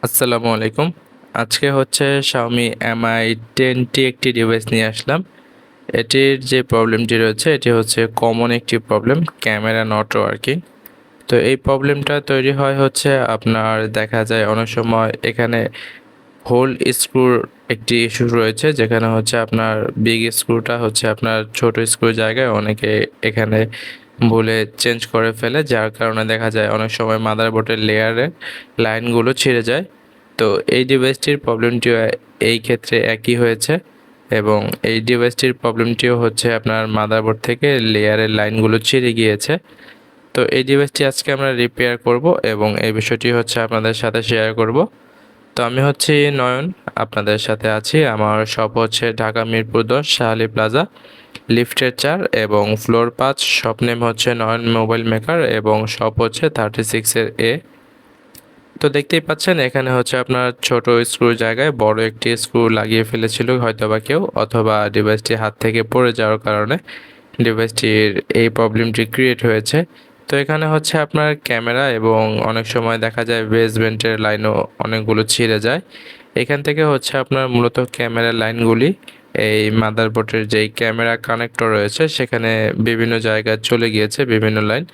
আসসালামু আলাইকুম। আজকে হচ্ছে Xiaomi Mi 10T একটি ডিভাইস নিয়ে আসলাম। এটির যে প্রবলেমটি রয়েছে এটি হচ্ছে কমন একটি প্রবলেম, ক্যামেরা নট ওয়ার্কিং। তো এই প্রবলেমটা তৈরি হয় হচ্ছে আপনার দেখা যায় অনেক সময় এখানে হোল স্ক্রুর একটি ইস্যু রয়েছে, যেখানে হচ্ছে আপনার বিগ স্ক্রুটা হচ্ছে আপনার ছোট স্ক্রুর জায়গায় অনেকে এখানে ভুলে চেঞ্জ করে ফেলে, যার কারণে দেখা যায় অনেক সময় মাদারবোর্ডের লেয়ারে লাইনগুলো ছিঁড়ে যায়। তো এই ডিভাইসটির প্রবলেমটিও এই ক্ষেত্রে একই হয়েছে, এবং এই ডিভাইসটির প্রবলেমটিও হচ্ছে আপনার মাদারবোর্ড থেকে লেয়ারের লাইনগুলো ছিঁড়ে গিয়েছে। তো এই ডিভাইসটি আজকে আমরা রিপেয়ার করব এবং এই বিষয়টি হচ্ছে আপনাদের সাথে শেয়ার করব। তো আমি হচ্ছে নয়ন, আপনাদের সাথে আছি। আমার শপ হচ্ছে ঢাকা মিরপুর 10 শাহালি প্লাজা, লিফটের 4 এবং ফ্লোর 5। শপ নেম হচ্ছে নয়ন মোবাইল মেকার এবং শপ হচ্ছে 36 A। তো দেখতেই পাচ্ছেন এখানে হচ্ছে আপনার ছোট স্ক্রুর জায়গায় বড় একটি স্ক্রু লাগিয়ে ফেলেছিল হয়তোবা কেউ, অথবা ডিভাইসটি হাত থেকে পড়ে যাওয়ার কারণে ডিভাইসটির এই প্রবলেমটি ক্রিয়েট হয়েছে। তো এখানে হচ্ছে আপনার ক্যামেরা এবং অনেক সময় দেখা যায় বেসমেন্টের লাইনও অনেকগুলো ছিঁড়ে যায়। এখান থেকে হচ্ছে আপনার মূলত ক্যামেরার লাইনগুলি এই মাদারবোর্ডের যেই ক্যামেরা কানেক্টর রয়েছে সেখানে বিভিন্ন জায়গায় চলে গিয়েছে বিভিন্ন লাইন।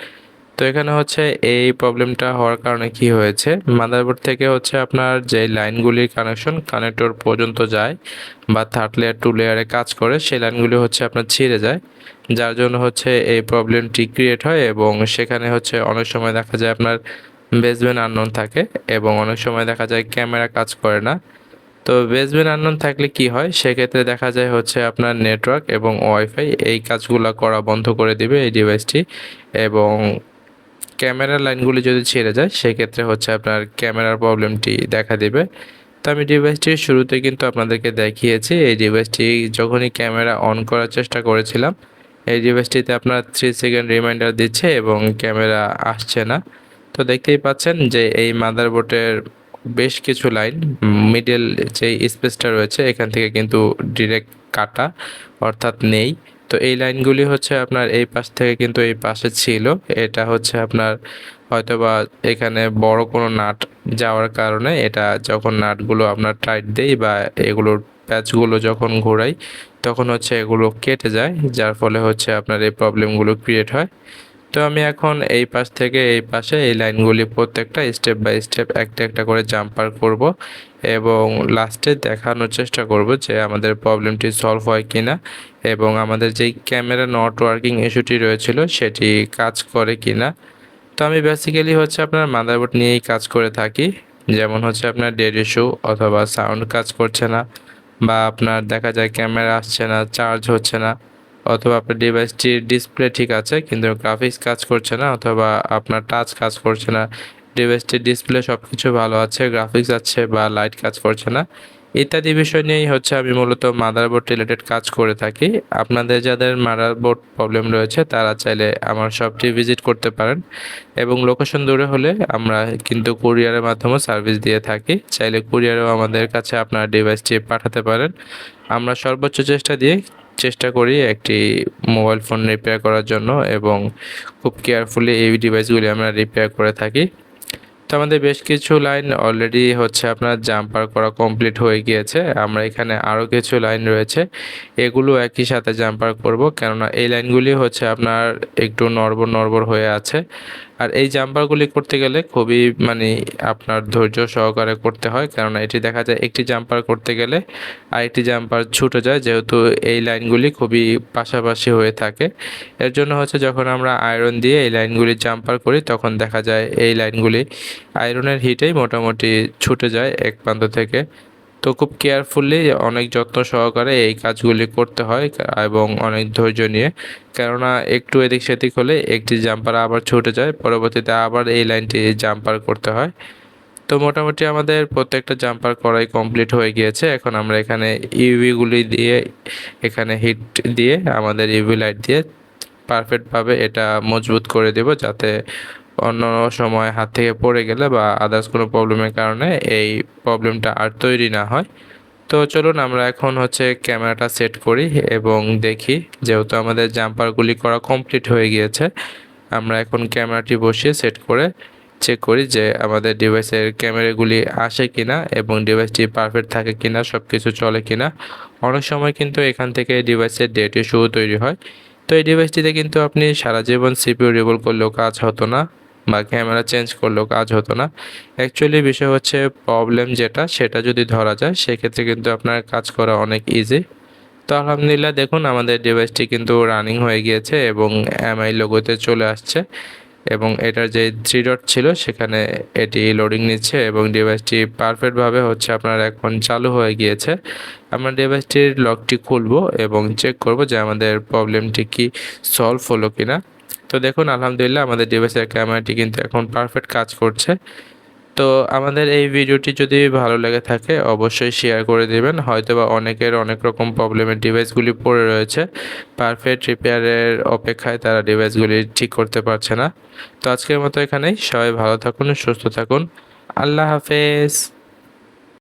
তো এখানে হচ্ছে এই প্রবলেমটা হওয়ার কারণে কি হয়েছে, মাদারবোর্ড থেকে হচ্ছে আপনার যে লাইনগুলির কানেকশন কানেক্টর পর্যন্ত যায় বা থার্ড লেয়ার টু লেয়ারে কাজ করে, সেই লাইনগুলি হচ্ছে আপনার ছিঁড়ে যায়, যার জন্য হচ্ছে এই প্রবলেমটি ক্রিয়েট হয়। এবং সেখানে হচ্ছে অনেক সময় দেখা যায় আপনার বেসমেন্ট আননোন থাকে এবং অনেক সময় দেখা যায় ক্যামেরা কাজ করে না। তো বেসমেন্ট আননোন থাকলে কি হয়, সেক্ষেত্রে দেখা যায় হচ্ছে আপনার নেটওয়ার্ক এবং ওয়াইফাই এই কাজগুলো করা বন্ধ করে দিবে এই ডিভাইসটি। এবং ক্যামেরার লাইনগুলি যদি ছেড়ে যায় সেক্ষেত্রে হচ্ছে আপনার ক্যামেরার প্রবলেমটি দেখা দেবে। তো আমি ডিভাইসটির শুরুতে কিন্তু আপনাদেরকে দেখিয়েছি, এই ডিভাইসটি যখনই ক্যামেরা অন করার চেষ্টা করেছিলাম এই ডিভাইসটিতে আপনার 3 সেকেন্ড রিমাইন্ডার দিচ্ছে এবং ক্যামেরা আসছে না। তো দেখতেই পাচ্ছেন যে এই মাদারবোর্ডের বেশ কিছু লাইন মিডল যে স্পেসটা রয়েছে এখান থেকে কিন্তু ডিরেক্ট কাটা, অর্থাৎ নেই। তো এই লাইনগুলি হচ্ছে আপনার এই পাশ থেকে কিন্তু এই পাশে ছিল, এটা হচ্ছে আপনার হয়তোবা এখানে বড় কোনো নাট যাওয়ার কারণে এটা যখন নাটগুলো আপনার টাইট দেই বা এগুলোর প্যাচগুলো যখন ঘোরাই তখন হচ্ছে এগুলো কেটে যায়, যার ফলে হচ্ছে আপনার এই প্রবলেমগুলো ক্রিয়েট হয়। তো আমি এখন এই পাশ থেকে এই পাশে এই লাইনগুলি প্রত্যেকটা স্টেপ বাই স্টেপ একটা একটা করে জাম্পার করব এবং লাস্টে দেখানোর চেষ্টা করব যে আমাদের প্রবলেমটি সলভ হয় কিনা এবং আমাদের যেই ক্যামেরা নট ওয়ার্কিং ইস্যুটি রয়েছিল সেটি কাজ করে কিনা। তো আমি বেসিক্যালি হচ্ছে আপনার মাদারবোর্ড নিয়েই কাজ করে থাকি, যেমন হচ্ছে আপনার ডেড ইস্যু অথবা সাউন্ড কাজ করছে না, বা আপনার দেখা যায় ক্যামেরা আসছে না, চার্জ হচ্ছে না, অথবা আপনার ডিভাইসটির ডিসপ্লে ঠিক আছে কিন্তু গ্রাফিক্স কাজ করছে না, অথবা আপনার টাচ কাজ করছে না, ডিভাইসটির ডিসপ্লে সব কিছু ভালো আছে, গ্রাফিক্স আছে বা লাইট কাজ করছে না, ইত্যাদি বিষয় নিয়েই হচ্ছে আমি মূলত মাদারবোর্ড রিলেটেড কাজ করে থাকি। আপনাদের যাদের মাদারবোর্ড প্রবলেম রয়েছে তারা চাইলে আমার শপটি ভিজিট করতে পারেন এবং লোকেশন দূরে হলে আমরা কিন্তু কুরিয়ারের মাধ্যমে সার্ভিস দিয়ে থাকি, চাইলে কুরিয়ারেও আমাদের কাছে আপনার ডিভাইসটি পাঠাতে পারেন। আমরা সর্বোচ্চ চেষ্টা করি একটি মোবাইল ফোন রিপেয়ার করার জন্য এবং খুব কেয়ারফুলি এই ডিভাইসগুলি আমরা রিপেয়ার করে থাকি। তো আমাদের বেশ কিছু লাইন অলরেডি হচ্ছে আপনার জাম্পার করা কমপ্লিট হয়ে গিয়েছে, আমরা এখানে আরও কিছু লাইন রয়েছে এগুলো একই সাথে জাম্পার করব, কেননা এই লাইনগুলি হচ্ছে আপনার একটু নড়বড় নড়বড় হয়ে আছে। আর এই জাম্পারগুলি করতে গেলে খুবই আপনার ধৈর্য সহকারে করতে হয়, কেননা এটি দেখা যায় একটি জাম্পার করতে গেলে আরেকটি জাম্পার ছুটে যায়, যেহেতু এই লাইনগুলি খুবই পাশাপাশি হয়ে থাকে। এর জন্য হচ্ছে যখন আমরা আয়রন দিয়ে এই লাইনগুলি জাম্পার করি তখন দেখা যায় এই লাইনগুলি আয়রনের হিটেই মোটামুটি ছুটে যায় এক প্রান্ত থেকে। তো খুব কেয়ারফুলি অনেক যত্ন সহকারে এই কাজগুলি করতে হয় এবং অনেক ধৈর্য নিয়ে, কেননা একটু এদিক সেদিক হলে একটি জাম্পার আবার ছুটে যায়, পরবর্তীতে আবার এই লাইনটি জাম্পার করতে হয়। তো মোটামুটি আমাদের প্রত্যেকটা জাম্পার করাই কমপ্লিট হয়ে গিয়েছে। এখন আমরা এখানে ইউভিগুলি দিয়ে এখানে হিট দিয়ে আমাদের ইউভি লাইট দিয়ে পারফেক্টভাবে এটা মজবুত করে দেব, যাতে অন্য সময় হাত থেকে পড়ে গেলে বা আদার্স কোনো প্রবলেমের কারণে এই প্রবলেমটা আর তৈরি না হয়। তো চলুন আমরা এখন হচ্ছে ক্যামেরাটা সেট করি এবং দেখি, যেহেতু আমাদের জাম্পারগুলি করা কমপ্লিট হয়ে গিয়েছে আমরা এখন ক্যামেরাটি বসিয়ে সেট করে চেক করি যে আমাদের ডিভাইসের ক্যামেরাগুলি আসে কিনা এবং ডিভাইসটি পারফেক্ট থাকে কিনা, সব কিছু চলে কিনা। অনেক সময় কিন্তু এখান থেকে ডিভাইসের ডেট ইস্যু তৈরি হয়। তো এই ডিভাইসটিতে কিন্তু আপনি সারা জীবন সিপিইউ রিবুট করলেও কাজ হতো না বা ক্যামেরা চেঞ্জ করলেও কাজ হতো না। অ্যাকচুয়ালি বিষয় হচ্ছে প্রবলেম যেটা সেটা যদি ধরা যায় সেক্ষেত্রে কিন্তু আপনার কাজ করা অনেক ইজি। তো আলহামদুলিল্লাহ দেখুন আমাদের ডিভাইসটি কিন্তু রানিং হয়ে গিয়েছে এবং এমআই লোগোতে চলে আসছে এবং এটার যে 3 ডট ছিল সেখানে এটি লোডিং নিচ্ছে এবং ডিভাইসটি পারফেক্টভাবে হচ্ছে আপনার এখন চালু হয়ে গিয়েছে। আমরা ডিভাইসটির লকটি খুলব এবং চেক করব যে আমাদের প্রবলেমটি কি সলভ হলো কিনা। তো দেখুন আলহামদুলিল্লাহ আমাদের ডিভাইসের ক্যামেরাটি কিন্তু এখন পারফেক্ট কাজ করছে। তো আমাদের এই ভিডিওটি যদি ভালো লেগে থাকে অবশ্যই শেয়ার করে দেবেন। হয়তোবা অনেকের অনেক রকম প্রবলেমের ডিভাইসগুলি পড়ে রয়েছে, পারফেক্ট রিপেয়ারের অপেক্ষায় তারা ডিভাইসগুলি ঠিক করতে পারছে না। তো আজকের মতো এখানেই, সবাই ভালো থাকুন, সুস্থ থাকুন, আল্লাহ হাফেজ।